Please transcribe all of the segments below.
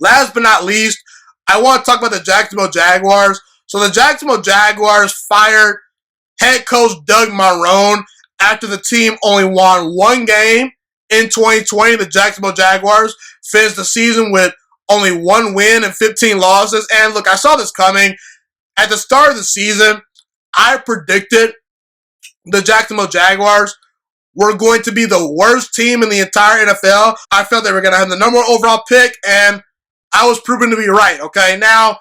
last but not least, I want to talk about the Jacksonville Jaguars. So the Jacksonville Jaguars fired head coach Doug Marrone after the team only won one game in 2020. The Jacksonville Jaguars finished the season with only one win and 15 losses. And look, I saw this coming. At the start of the season, I predicted the Jacksonville Jaguars were going to be the worst team in the entire NFL. I felt they were going to have the number one overall pick, and I was proven to be right, okay? Now,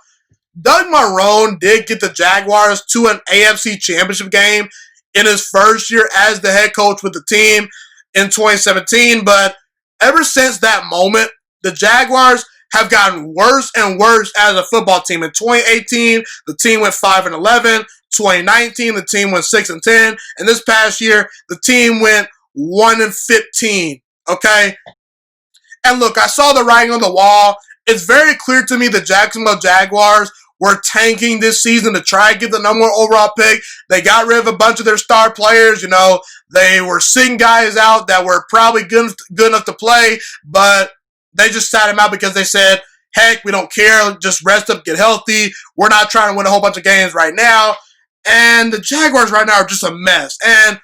Doug Marrone did get the Jaguars to an AFC Championship game in his first year as the head coach with the team in 2017, but ever since that moment, the Jaguars have gotten worse and worse as a football team. In 2018, the team went 5-11. 2019, the team went 6-10. And this past year, the team went 1-15. Okay? And look, I saw the writing on the wall. It's very clear to me the Jacksonville Jaguars were tanking this season to try and get the number one overall pick. They got rid of a bunch of their star players. You know, they were sitting guys out that were probably good enough to play, but they just sat him out because they said, heck, we don't care. Just rest up, get healthy. We're not trying to win a whole bunch of games right now. And the Jaguars right now are just a mess. And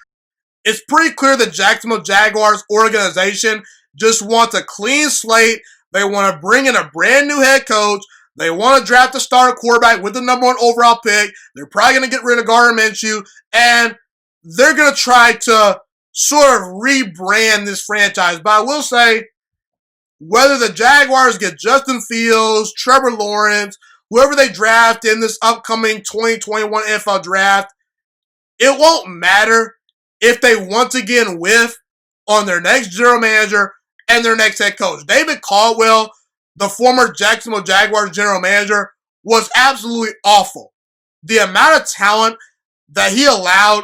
it's pretty clear the Jacksonville Jaguars organization just wants a clean slate. They want to bring in a brand new head coach. They want to draft a starter quarterback with the number one overall pick. They're probably going to get rid of Gardner Minshew. And they're going to try to sort of rebrand this franchise. But I will say, whether the Jaguars get Justin Fields, Trevor Lawrence, whoever they draft in this upcoming 2021 NFL draft, it won't matter if they once again whiff on their next general manager and their next head coach. David Caldwell, the former Jacksonville Jaguars general manager, was absolutely awful. The amount of talent that he allowed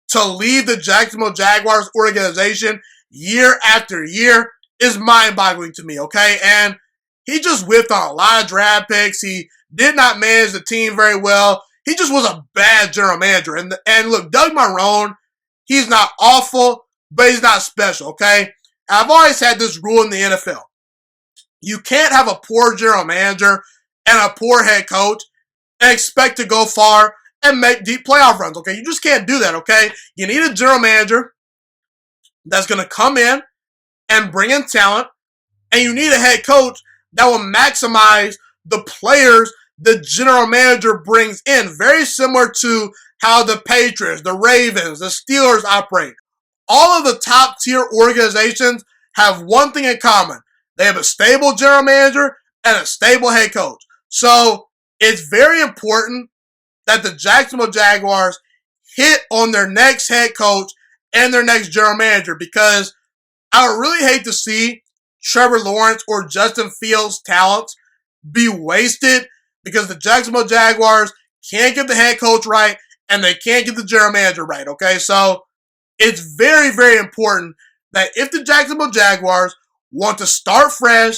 to leave the Jacksonville Jaguars organization year after year is mind-boggling to me, okay? And he just whiffed on a lot of draft picks. He did not manage the team very well. He just was a bad general manager. And look, Doug Marrone, he's not awful, but he's not special, okay? I've always had this rule in the NFL. You can't have a poor general manager and a poor head coach and expect to go far and make deep playoff runs, okay? You just can't do that, okay? You need a general manager that's going to come in and bring in talent, and you need a head coach that will maximize the players the general manager brings in. Very similar to how the Patriots, the Ravens, the Steelers operate. All of the top-tier organizations have one thing in common. They have a stable general manager and a stable head coach. So it's very important that the Jacksonville Jaguars hit on their next head coach and their next general manager, because I would really hate to see Trevor Lawrence or Justin Fields' talents be wasted because the Jacksonville Jaguars can't get the head coach right and they can't get the general manager right, okay? So it's very, very important that if the Jacksonville Jaguars want to start fresh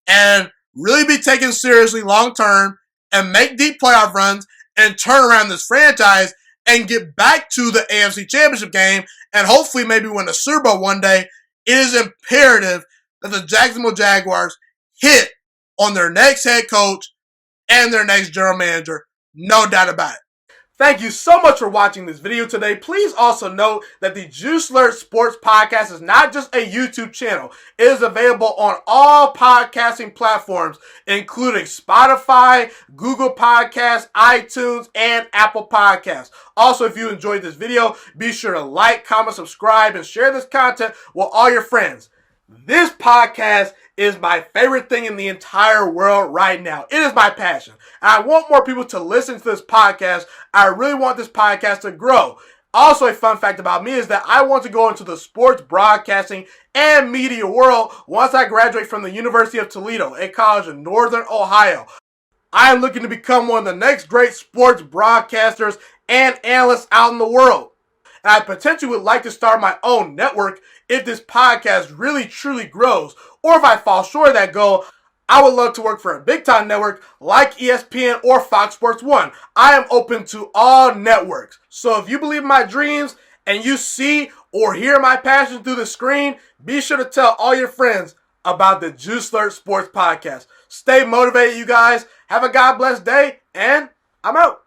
and really be taken seriously long-term and make deep playoff runs and turn around this franchise and get back to the AFC Championship game and hopefully maybe win a Super Bowl one day, it is imperative that the Jacksonville Jaguars hit on their next head coach and their next general manager. No doubt about it. Thank you so much for watching this video today. Please also note that the Juice Alert Sports Podcast is not just a YouTube channel. It is available on all podcasting platforms, including Spotify, Google Podcasts, iTunes, and Apple Podcasts. Also, if you enjoyed this video, be sure to like, comment, subscribe, and share this content with all your friends. This podcast is my favorite thing in the entire world right now. It is my passion. And I want more people to listen to this podcast. I really want this podcast to grow. Also, a fun fact about me is that I want to go into the sports broadcasting and media world once I graduate from the University of Toledo, a college in Northern Ohio. I am looking to become one of the next great sports broadcasters and analysts out in the world. And I potentially would like to start my own network if this podcast really truly grows. Or if I fall short of that goal, I would love to work for a big-time network like ESPN or Fox Sports 1. I am open to all networks. So if you believe in my dreams and you see or hear my passion through the screen, be sure to tell all your friends about the Juice Alert Sports Podcast. Stay motivated, you guys. Have a God bless day, and I'm out.